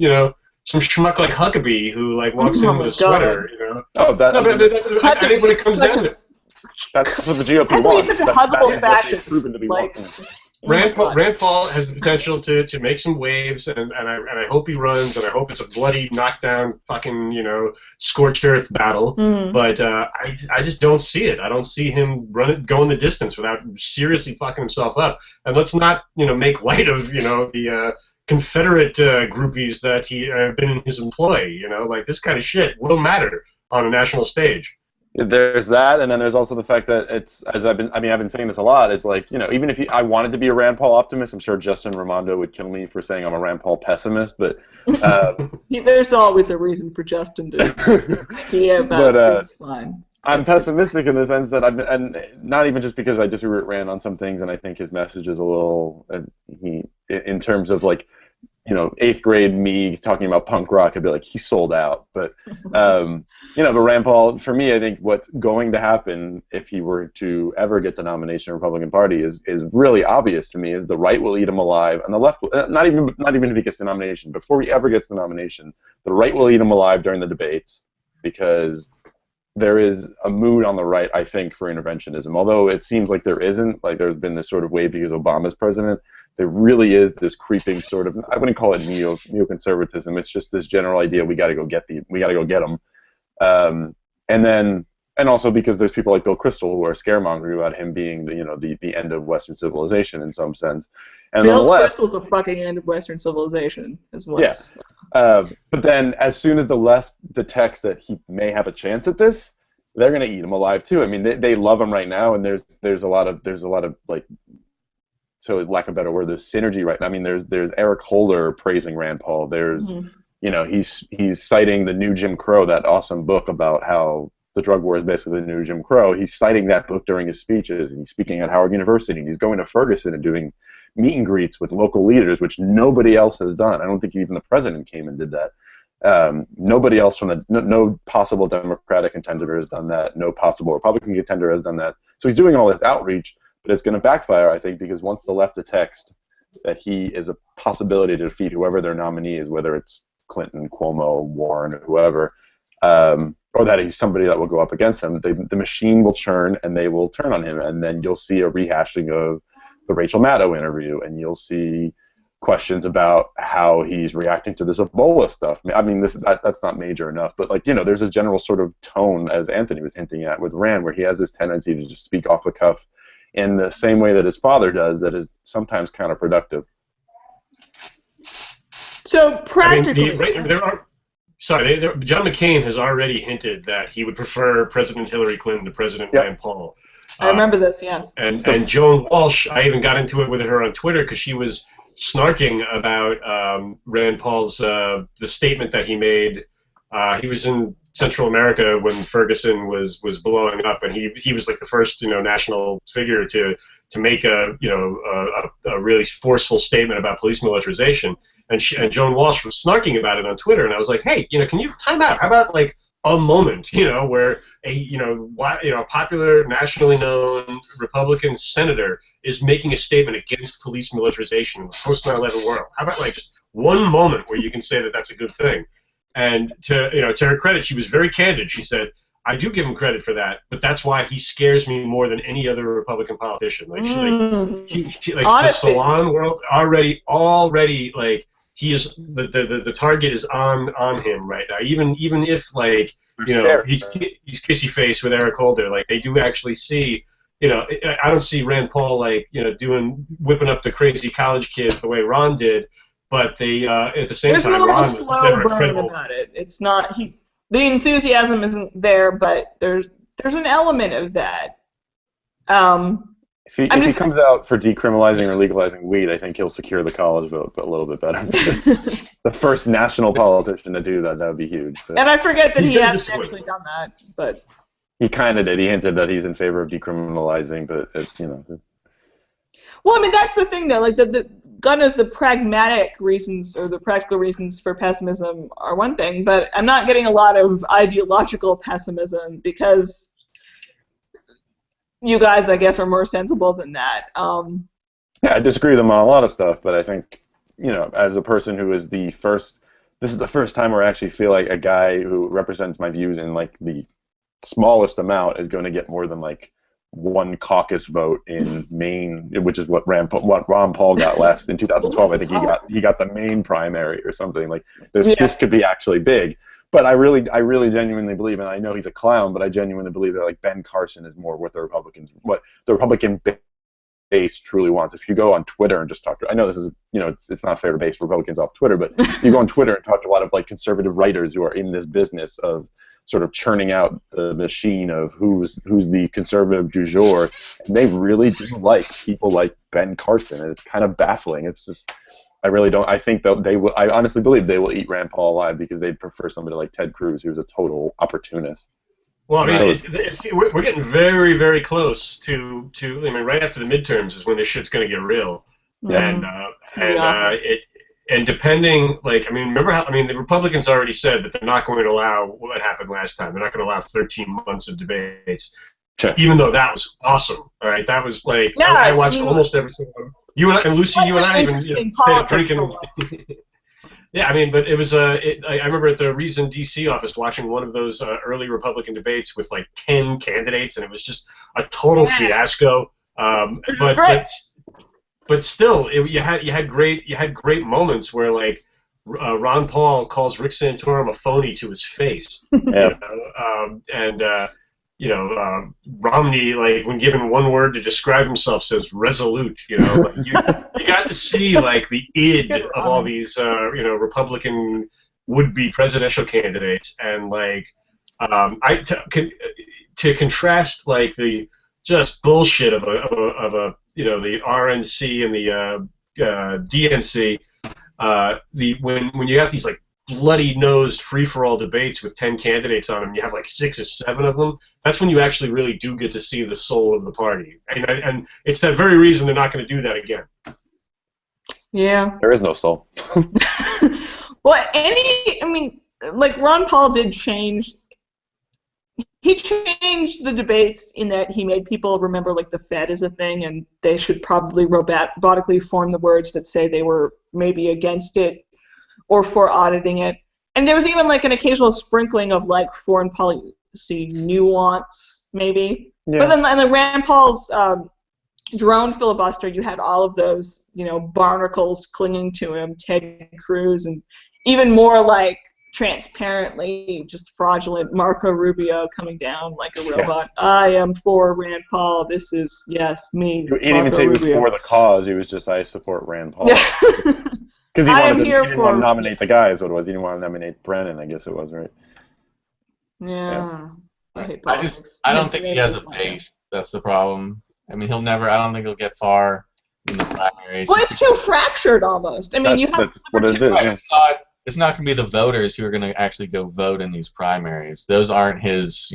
schmuck like Huckabee who walks in with a sweater. Oh, that. No, but I think when it comes down to it, That's what the GOP How can wants. be such a That huggable is what they've fascist? proven to be Like, wanting. Rand Paul has the potential to make some waves, and I hope he runs, and I hope it's a bloody knockdown, fucking scorched earth battle. But I just don't see it. I don't see him going the distance without seriously fucking himself up. And let's not make light of the Confederate groupies that he have been in his employ. Like this kind of shit will matter on a national stage. There's that, and then there's also the fact that it's, I've been saying this a lot, it's like, even if I wanted to be a Rand Paul optimist, I'm sure Justin Raimondo would kill me for saying I'm a Rand Paul pessimist, but... there's always a reason for Justin to be about things fine. I'm pessimistic in the sense that and not even just because I disagree with Rand on some things, and I think his message is a little, in terms of like, 8th grade me talking about punk rock, I'd be like, he sold out. But, but Rand Paul, for me, I think what's going to happen if he were to ever get the nomination of the Republican Party is really obvious to me, is the right will eat him alive, and the left, not even if he gets the nomination, before he ever gets the nomination, the right will eat him alive during the debates, because there is a mood on the right, I think, for interventionism. Although it seems like there isn't, like there's been this sort of wave because Obama's president, there really is this creeping sort of, I wouldn't call it neoconservatism. It's just this general idea we got to go get them, and also because there's people like Bill Kristol who are scaremongering about him being the end of Western civilization in some sense. And Bill Kristol's the fucking end of Western civilization, is what's. Yeah. But then as soon as the left detects that he may have a chance at this, they're gonna eat him alive too. I mean, they love him right now, and there's a lot of like, so lack of a better word, there's synergy right now. I mean, there's Eric Holder praising Rand Paul. There's he's citing the new Jim Crow, that awesome book about how the drug war is basically the new Jim Crow. He's citing that book during his speeches, and he's speaking at Howard University, and he's going to Ferguson and doing meet and greets with local leaders, which nobody else has done. I don't think even the president came and did that. Nobody else from no possible Democratic contender has done that. No possible Republican contender has done that. So he's doing all this outreach, but it's going to backfire, I think, because once the left detects that he is a possibility to defeat whoever their nominee is, whether it's Clinton, Cuomo, Warren, whoever, or that he's somebody that will go up against him, the machine will churn and they will turn on him, and then you'll see a rehashing of the Rachel Maddow interview, and you'll see questions about how he's reacting to this Ebola stuff. I mean, that's not major enough, but there's a general sort of tone, as Anthony was hinting at with Rand, where he has this tendency to just speak off the cuff in the same way that his father does, that is sometimes counterproductive. So practically, John McCain has already hinted that he would prefer President Hillary Clinton to President Rand Paul. I remember this, yes. And Joan Walsh, I even got into it with her on Twitter because she was snarking about Rand Paul's the statement that he made. He was in Central America when Ferguson was blowing up, and he was like the first national figure to make a really forceful statement about police militarization. And Joan Walsh was snarking about it on Twitter, and I was like, hey, can you time out? How about like a moment, where a popular, nationally known Republican senator is making a statement against police militarization in the post 9/11 world? How about like just one moment where you can say that that's a good thing? And to her credit, she was very candid. She said, I do give him credit for that, but that's why he scares me more than any other Republican politician. Like, the salon world already, like, he is the target is on him right now. Even if he's kissy face with Eric Holder, like they do actually see. I don't see Rand Paul whipping up the crazy college kids the way Ron did. But they, at the same time, Ron was never credible about it. It's not the enthusiasm isn't there, but there's an element of that. If he comes out for decriminalizing or legalizing weed, I think he'll secure the college vote, but a little bit better. The first national politician to do that would be huge. But and I forget that he hasn't actually done that, but he kind of did. He hinted that he's in favor of decriminalizing, but it's. Well, I mean, that's the thing, though. Like, God knows the pragmatic reasons or the practical reasons for pessimism are one thing, but I'm not getting a lot of ideological pessimism because you guys, I guess, are more sensible than that. Yeah, I disagree with them on a lot of stuff, but I think, as a person who is this is the first time where I actually feel like a guy who represents my views in, like, the smallest amount is going to get more than like one caucus vote in Maine, which is what Ron Paul got last in 2012. I think he got the Maine primary or something. Like this could be actually big. But I really genuinely believe, and I know he's a clown, but I genuinely believe that like Ben Carson is more what the Republican base truly wants. If you go on Twitter and just talk to, I know this is, it's not fair to base Republicans off Twitter, but if you go on Twitter and talk to a lot of like conservative writers who are in this business of sort of churning out the machine of who's the conservative du jour, and they really do like people like Ben Carson, and it's kind of baffling. It's just, I really don't. I think that they will. I honestly believe they will eat Rand Paul alive because they'd prefer somebody like Ted Cruz, who's a total opportunist. Well, I mean, we're getting very, very close to. I mean, right after the midterms is when this shit's going to get real, and depending, like, I mean, remember how? I mean, the Republicans already said that they're not going to allow what happened last time. They're not going to allow 13 months of debates, even though that was awesome. All right, that was like I watched almost every single one. You and I, and Lucy, you and I even stayed drinking. Yeah, I mean, but it was I remember at the Reason DC office watching one of those early Republican debates with like 10 candidates, and it was just a total fiasco. But still, you had great moments where like Ron Paul calls Rick Santorum a phony to his face, Romney, like when given one word to describe himself, says resolute. You got to see like the id of all these Republican would-be presidential candidates, and like to contrast like the just bullshit of a the RNC and the DNC, when you have these like bloody-nosed free-for-all debates with 10 candidates on them, you have like 6 or 7 of them, that's when you actually really do get to see the soul of the party. And it's that very reason they're not going to do that again. Yeah. There is no soul. Well, like Ron Paul did change. He changed the debates in that he made people remember like the Fed is a thing, and they should probably robotically form the words that say they were maybe against it or for auditing it. And there was even like an occasional sprinkling of like foreign policy nuance, maybe. Yeah. But then in the Rand Paul's drone filibuster, you had all of those, barnacles clinging to him, Ted Cruz, and even more like transparently just fraudulent Marco Rubio coming down like a robot. Yeah. I am for Rand Paul. This is, yes, me. He didn't even say he was for the cause. He was just, I support Rand Paul. Because he didn't want to nominate the guy, is what it was. He didn't want to nominate Brennan, I guess it was, right? Yeah. I don't think he has a base. That's the problem. I mean, I don't think he'll get far in the primaries. Well, it's too fractured almost. I mean, that's what it is. Right. It's not going to be the voters who are going to actually go vote in these primaries. Those aren't his,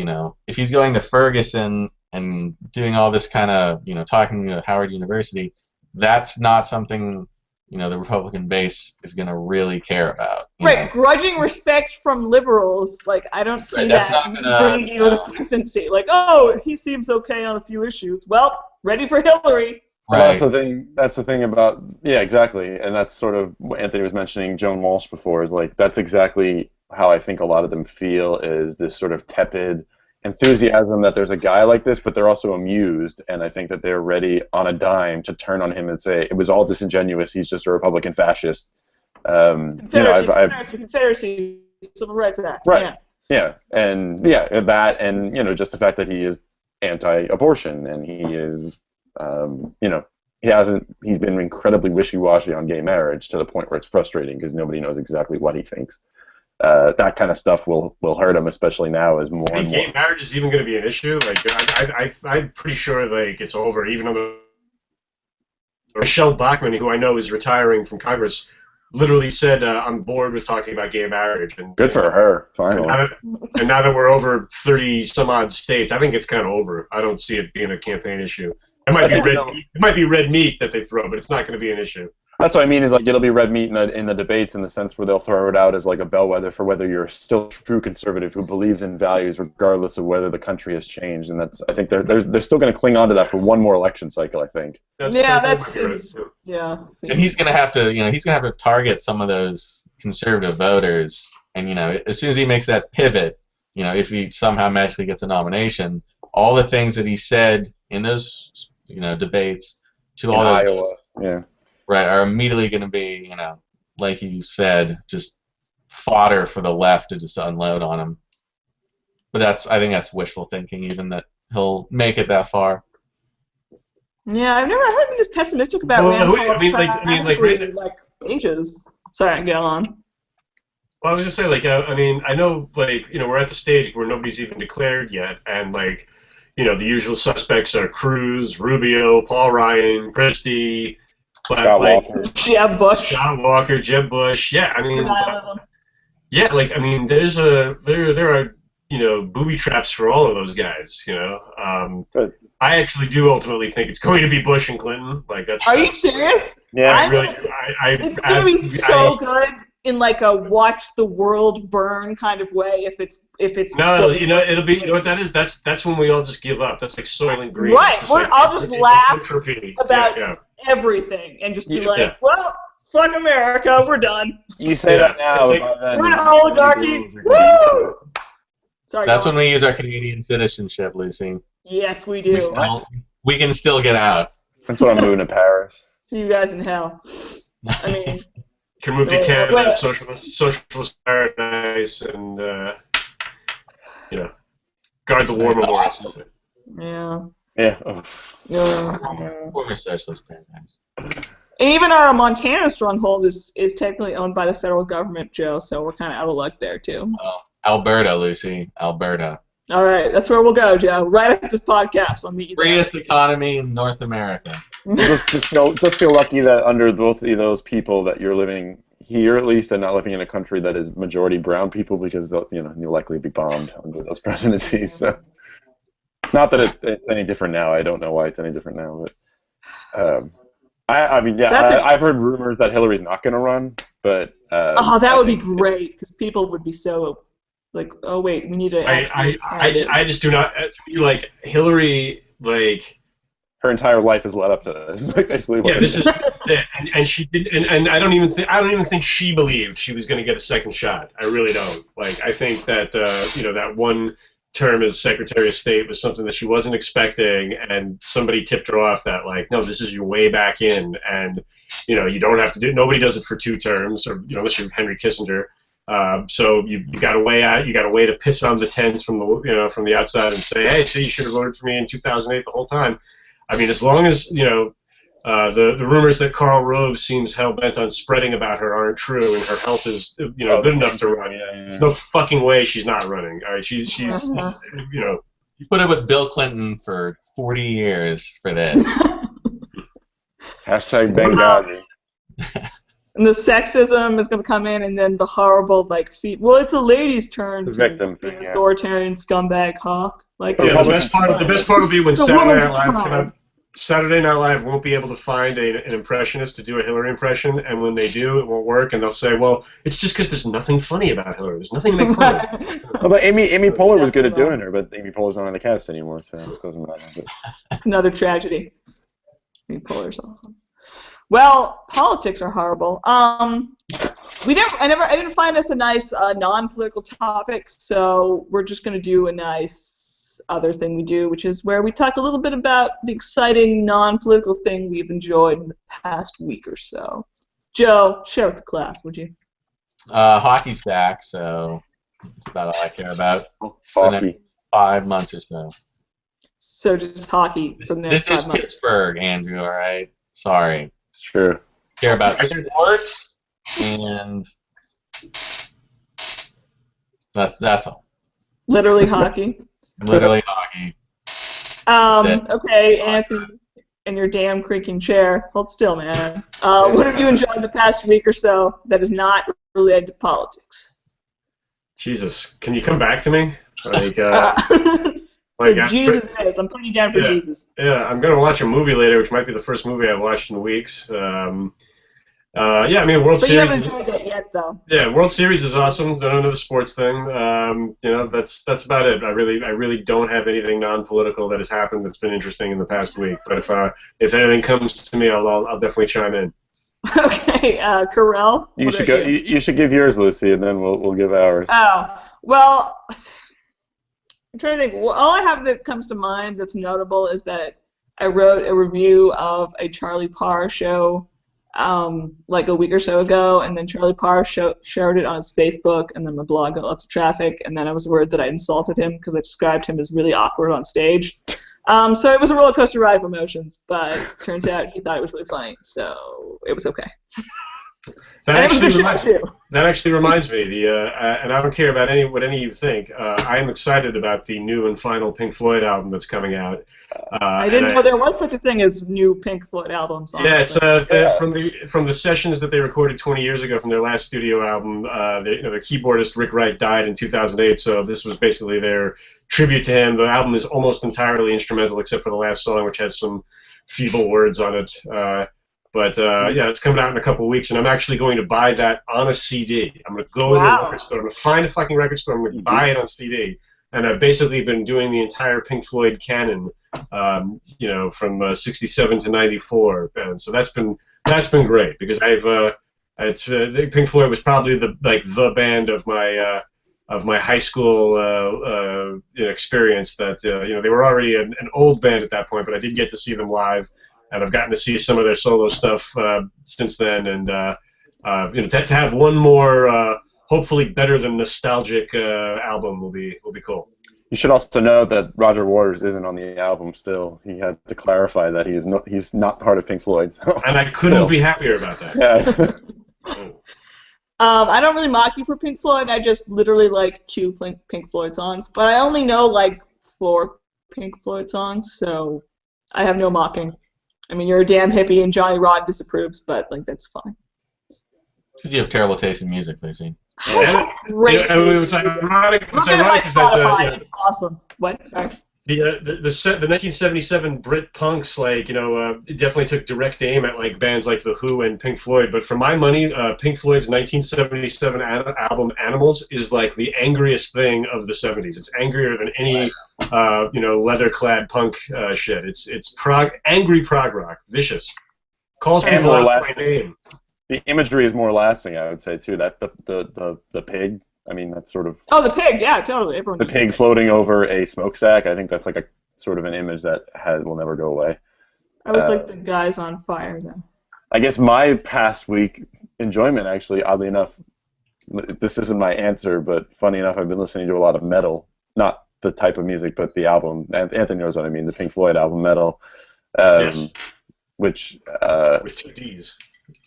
if he's going to Ferguson and doing all this kind of, talking to Howard University, that's not something, the Republican base is going to really care about. Right, grudging respect from liberals, like, I don't see that bringing you to the presidency. Like, oh, he seems okay on a few issues. Well, ready for Hillary. Right. Well, that's the thing about, yeah, exactly, and that's sort of what Anthony was mentioning Joan Walsh before, is like, that's exactly how I think a lot of them feel, is this sort of tepid enthusiasm that there's a guy like this, but they're also amused, and I think that they're ready on a dime to turn on him and say, it was all disingenuous, he's just a Republican fascist. Confederacy, Civil Rights Act. Right, yeah, and that, and, just the fact that he is anti-abortion, and he is... he's been incredibly wishy-washy on gay marriage to the point where it's frustrating because nobody knows exactly what he thinks. That kind of stuff will hurt him, especially now as more and more. Gay marriage is even going to be an issue. Like, I'm pretty sure like it's over. Even though Michelle Bachmann, who I know is retiring from Congress, literally said, "I'm bored with talking about gay marriage." And good for her, finally. And now that we're over 30 some odd states, I think it's kind of over. I don't see it being a campaign issue. It might be red meat that they throw, but it's not going to be an issue. That's what I mean, is like it'll be red meat in the debates, in the sense where they'll throw it out as like a bellwether for whether you're still a true conservative who believes in values regardless of whether the country has changed. And I think they're still going to cling on to that for one more election cycle, I think. And he's going to have to target some of those conservative voters, and as soon as he makes that pivot, if he somehow magically gets a nomination, all the things that he said in those, debates to all those Iowa, yeah, right are immediately going to be, like you said, just fodder for the left to just unload on him. But I think that's wishful thinking, even that he'll make it that far. Yeah, I've never heard this pessimistic about Well, Rand Paul. right. Ages. Sorry, go on. Well, I was just saying, I know, we're at the stage where nobody's even declared yet, and the usual suspects are Cruz, Rubio, Paul Ryan, Christie, Scott Walker, Jeb Bush. Yeah, there are booby traps for all of those guys. I actually do ultimately think it's going to be Bush and Clinton. Are you serious? Yeah, it's going to be so good in a watch the world burn kind of way if it's no, it'll be what that is. That's when we all just give up. That's like Soylent Green. Right. I'll just laugh about everything and just be well, fuck America, we're done. You say that now. We're an oligarchy. Woo! Sorry. That's when we use our Canadian citizenship, Lucy. Yes, we do. We can still get out. That's what I'm moving to Paris. See you guys in hell. I mean. Can move to Canada, socialist paradise, and guard the war memorial. Yeah. Yeah. Former socialist paradise. Even our Montana stronghold is technically owned by the federal government, Joe. So we're kind of out of luck there too. Oh, Alberta, Lucy, Alberta. All right, that's where we'll go, Joe. Right after this podcast, I'll meet you there. Freest economy in North America. just feel lucky that under both of those people that you're living here at least and not living in a country that is majority brown people, because you'll likely be bombed under those presidencies. So, not that it's any different now. I don't know why it's any different now, but I've heard rumors that Hillary's not going to run, but that would be great because people would be so. Oh wait, we need to. I just do not. To me, Hillary, her entire life has led up to this. Basically. Yeah, this is it. And she did, and I don't even think she believed she was going to get a second shot. I really don't. I think that that one term as Secretary of State was something that she wasn't expecting, and somebody tipped her off that no, this is your way back in, and you don't have to do. Nobody does it for 2 terms, or unless you're Henry Kissinger. So you got a way out. You got a way to piss on the tent from the outside and say, hey, see, you should have voted for me in 2008 the whole time. I mean, as long as the rumors that Karl Rove seems hell bent on spreading about her aren't true, and her health is good enough to run. There's no fucking way she's not running. All right, she's You put it with Bill Clinton for 40 years for this. Hashtag Benghazi. And the sexism is going to come in, and then the horrible well, it's a lady's turn to victim be an authoritarian scumbag hawk. The best part will be when Saturday Night Live won't be able to find an impressionist to do a Hillary impression, and when they do, it won't work, and they'll say, well, it's just because there's nothing funny about Hillary. There's nothing to make fun of. Well, but Amy Poehler was good at doing her, but Amy Poehler's not on the cast anymore, so it doesn't matter. It's another tragedy. Amy Poehler's awesome. Well, politics are horrible. I didn't find this a nice non-political topic, so we're just going to do a nice other thing we do, which is where we talk a little bit about the exciting non-political thing we've enjoyed in the past week or so. Joe, share with the class, would you? Hockey's back, so that's about all I care about for the next 5 months or so. So just hockey for the next 5 months. This is Pittsburgh, Andrew, all right? Sorry. Sure. Care about sports, and that's all. Literally hockey. Literally hockey. Okay, Anthony, in your damn creaking chair. Hold still, man. What have you enjoyed the past week or so that is not related to politics? Jesus, can you come back to me? Jesus it is. I'm putting you down for Jesus. Yeah, I'm going to watch a movie later, which might be the first movie I've watched in weeks. World Series. But you haven't enjoyed that yet, though. Yeah, World Series is awesome. Don't know the sports thing. That's about it. I really don't have anything non-political that has happened that's been interesting in the past week. But if anything comes to me, I'll definitely chime in. Okay, Carell. You should give yours, Lucy, and then we'll give ours. Oh well. I'm trying to think. Well, all I have that comes to mind that's notable is that I wrote a review of a Charlie Parr show like a week or so ago, and then Charlie Parr shared it on his Facebook, and then my blog got lots of traffic, and then I was worried that I insulted him because I described him as really awkward on stage. So it was a roller coaster ride of emotions, but turns out he thought it was really funny, so it was okay. That actually reminds me. And I don't care about what any of you think. I am excited about the new and final Pink Floyd album that's coming out. I didn't know there was such a thing as new Pink Floyd albums. Honestly. Yeah, it's from the sessions that they recorded 20 years ago from their last studio album. The keyboardist Rick Wright died in 2008, so this was basically their tribute to him. The album is almost entirely instrumental, except for the last song, which has some feeble words on it. But yeah, it's coming out in a couple of weeks, and I'm actually going to buy that on a CD. I'm going to go to a record store. I'm going to find a fucking record store. I'm going to buy it on CD. And I've basically been doing the entire Pink Floyd canon, from '67 to '94, and so that's been great because Pink Floyd was probably the band of my high school experience. That they were already an old band at that point, but I did get to see them live. And I've gotten to see some of their solo stuff since then, and to have one more, hopefully better than nostalgic album will be cool. You should also know that Roger Waters isn't on the album still. He had to clarify that he's not part of Pink Floyd. So. And I couldn't be happier about that. Yeah. I don't really mock you for Pink Floyd. I just literally like 2 Pink Floyd songs, but I only know like 4 Pink Floyd songs, so I have no mocking. I mean, you're a damn hippie, and Johnny Rod disapproves, but like that's fine. Because you have terrible taste in music, Lacey. Yeah. Great. What's ironic is that it's awesome. What? Sorry. The 1977 Brit punks definitely took direct aim at like bands like The Who and Pink Floyd, but for my money, Pink Floyd's 1977 album Animals is like the angriest thing of the 70s. It's angrier than any leather-clad punk shit. It's angry prog rock, vicious. Calls people out by name. The imagery is more lasting, I would say too. That the pig. I mean, that's sort of... Oh, the pig, yeah, totally. Everyone the pig floating over a smokestack, I think that's like a sort of an image that will never go away. I was like the guys on fire, though. I guess my past week enjoyment, actually, oddly enough, this isn't my answer, but funny enough, I've been listening to a lot of metal. Not the type of music, but the album. Anthony knows what I mean, the Pink Floyd album, Metal. Yes. Which... with 2 Ds.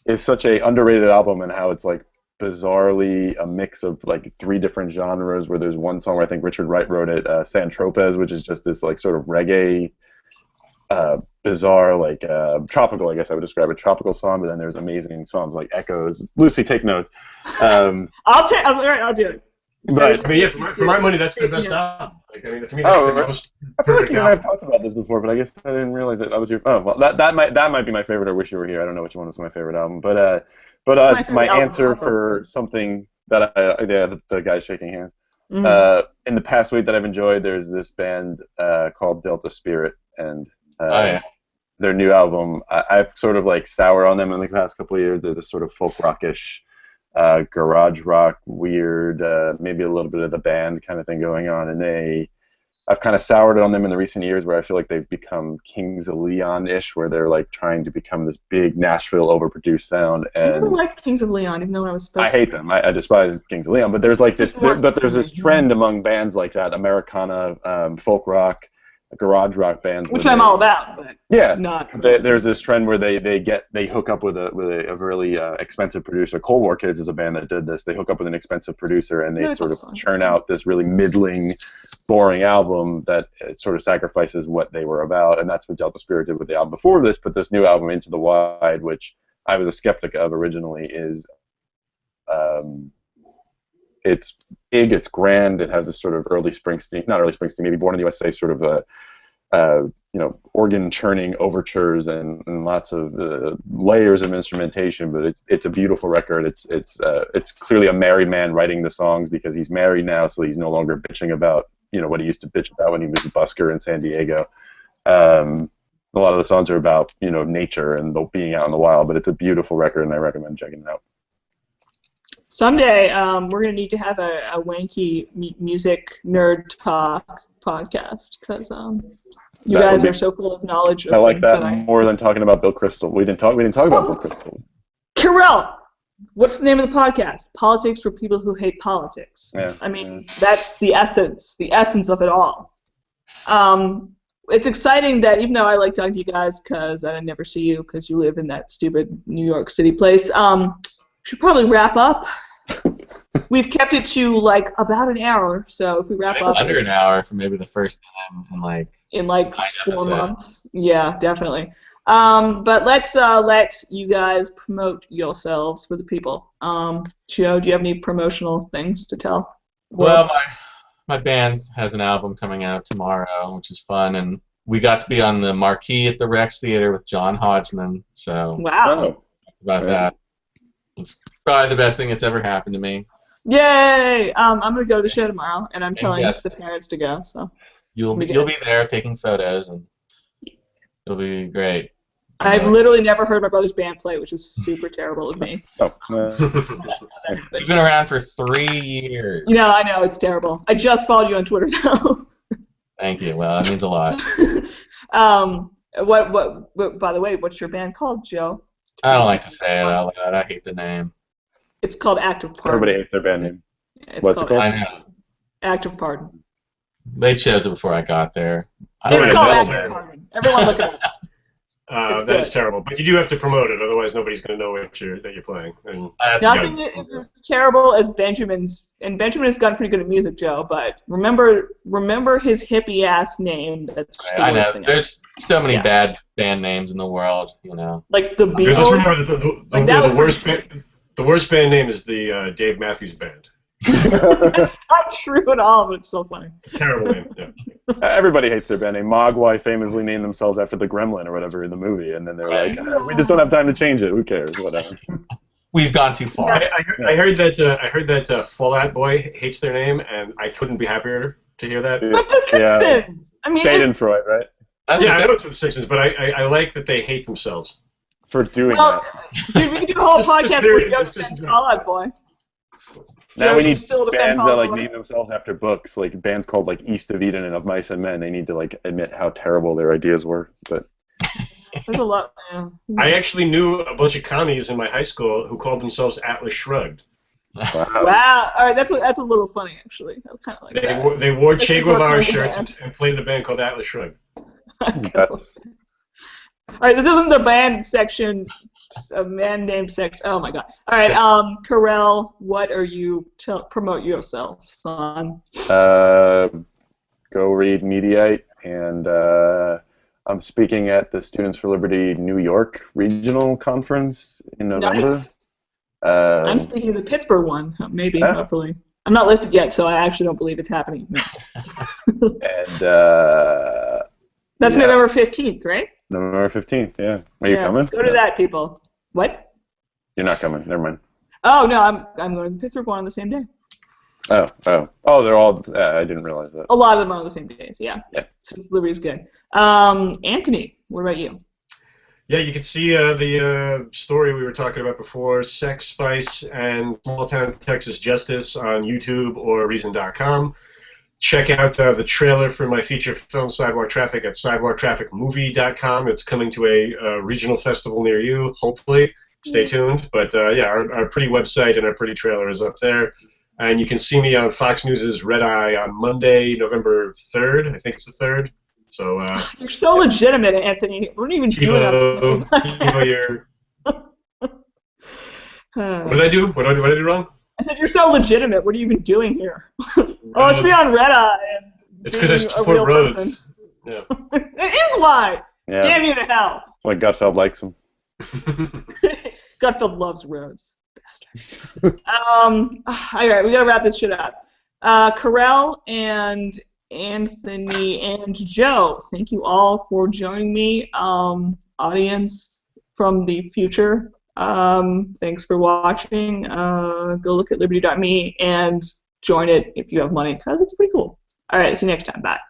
Is such a underrated album, and how it's like bizarrely a mix of like 3 different genres, where there's one song where I think Richard Wright wrote it, San Tropez, which is just this like sort of reggae, bizarre, like tropical, I guess I would describe it, tropical song, but then there's amazing songs like Echoes. Lucy, take notes. I'll do it. But I mean, yeah, for my money, that's the best album. Like, I mean, to me, that's the most perfect album. I've talked about this before, but I guess I didn't realize that was your... Oh, well, that might be my favorite. I Wish You Were Here. I don't know which one was my favorite album, but my answer for something that the guy's shaking hands. Mm-hmm. In the past week that I've enjoyed, there's this band called Delta Spirit, and their new album, I've sort of like soured on them in the past couple of years. They're this sort of folk rockish, garage rock, weird, maybe a little bit of the band kind of thing going on, and I've kind of soured on them in the recent years, where I feel like they've become Kings of Leon-ish, where they're like trying to become this big Nashville overproduced sound. And I never liked Kings of Leon, even though I was supposed to. I hate them. I despise Kings of Leon. But there's like this, there's this trend among bands like that, Americana, folk rock, garage rock bands, which I'm all about. But yeah, not. There's this trend where they hook up with a really expensive producer. Cold War Kids is a band that did this. They hook up with an expensive producer, and they sort of churn out this really middling, boring album that sort of sacrifices what they were about. And that's what Delta Spirit did with the album before this. But this new album, Into the Wide, which I was a skeptic of originally, is it's big, it's grand, it has this sort of not early Springsteen, maybe Born in the USA sort of organ churning overtures and lots of layers of instrumentation, but it's a beautiful record. It's clearly a married man writing the songs, because he's married now, so he's no longer bitching about what he used to bitch about when he was a busker in San Diego. A lot of the songs are about nature and being out in the wild, but it's a beautiful record, and I recommend checking it out. Someday, we're gonna need to have a wanky music nerd talk podcast because you guys are so full of knowledge of I like things that I. more than talking about Bill Crystal. We didn't talk about Bill Crystal. Carell, what's the name of the podcast? Politics for people who hate politics. Yeah. I mean, that's the essence of it all. It's exciting that even though I like talking to you guys because I never see you because you live in that stupid New York City place, we should probably wrap up. We've kept it to like about an hour, so if we wrap up under an hour for maybe the first time in like 4 months, yeah, definitely. But let's let you guys promote yourselves for the people. Joe, do you have any promotional things to tell? Well, my band has an album coming out tomorrow, which is fun, and we got to be on the marquee at the Rex Theater with John Hodgman. So wow, about that. It's probably the best thing that's ever happened to me. Yay! I'm gonna go to the show tomorrow, and I'm telling the parents to go. So you'll be there taking photos, and it'll be great. I've literally never heard my brother's band play, which is super terrible of me. You've been around for 3 years. No, I know, it's terrible. I just followed you on Twitter, though. Thank you. Well, that means a lot. What? By the way, what's your band called, Joe? I don't like to say it out loud. I hate the name. It's called Active Pardon. Everybody hates their band name. What's it called? I know. Active Pardon. They chose it before I got there. It's called Active Pardon. Everyone look it up. That is terrible, but you do have to promote it, otherwise nobody's going to know that you're playing. And nothing is as terrible as Benjamin's, and Benjamin has gotten pretty good at music, Joe. But remember his hippie ass name. That's just the worst thing. There's so many bad band names in the world, you know. Like the Beatles. Let's remember that the worst band name is the Dave Matthews Band. That's not true at all, but it's still funny. Terrible name. Yeah. Everybody hates their band name. Mogwai famously named themselves after the gremlin or whatever in the movie, and then they're like, we just don't have time to change it. Who cares? Whatever. We've gone too far. I heard that Fall Out Boy hates their name, and I couldn't be happier to hear that. But The Simpsons. I mean, Schadenfreude, right? Yeah, I know it's for The Simpsons, but I like that they hate themselves for doing that. Dude, we can do a whole podcast with Joe defends Fall Out Boy. Now we need bands that name themselves after books, like bands called like East of Eden and Of Mice and Men. They need to like admit how terrible their ideas were. But there's a lot. Yeah. I actually knew a bunch of commies in my high school who called themselves Atlas Shrugged. Wow. All right, that's a little funny actually. I kind of like that. They wore Che Guevara shirts and played in a band called Atlas Shrugged. All right, this isn't the band section. A man named section. Oh my god. All right, Carell, what are you promote yourself, son? Go read Mediaite, and I'm speaking at the Students for Liberty New York Regional Conference in November. Nice. I'm speaking of the Pittsburgh one, maybe, hopefully. I'm not listed yet, so I actually don't believe it's happening. And that's November 15th, right? November 15th, yeah. Are you coming? Go to that, people. What? You're not coming. Never mind. Oh, no, I'm going to the Pittsburgh one on the same day. Oh, they're all, I didn't realize that. A lot of them are on the same days, yeah. So Liberty's good. Anthony, what about you? Yeah, you can see the story we were talking about before, Sex, Spice, and Small Town Texas Justice on YouTube or Reason.com. Check out the trailer for my feature film Sidewalk Traffic at sidewalktrafficmovie.com. It's coming to a regional festival near you, hopefully. Stay tuned. But our pretty website and our pretty trailer is up there. And you can see me on Fox News' Red Eye on Monday, November 3rd. I think it's the 3rd. So you're so legitimate, Anthony. We're not even doing that. What did I do? What did I do wrong? I said, you're so legitimate. What are you even doing here? Let's be on Red Eye. It's because I support roads. Yeah. It is why. Yeah. Damn you to hell. Like Gutfeld likes them. Gutfeld loves roads. Bastard. All right, we got to wrap this shit up. Carell and Anthony and Joe, thank you all for joining me. Audience from the future, thanks for watching. Go look at liberty.me and join it if you have money, because it's pretty cool. All right, see you next time. Bye.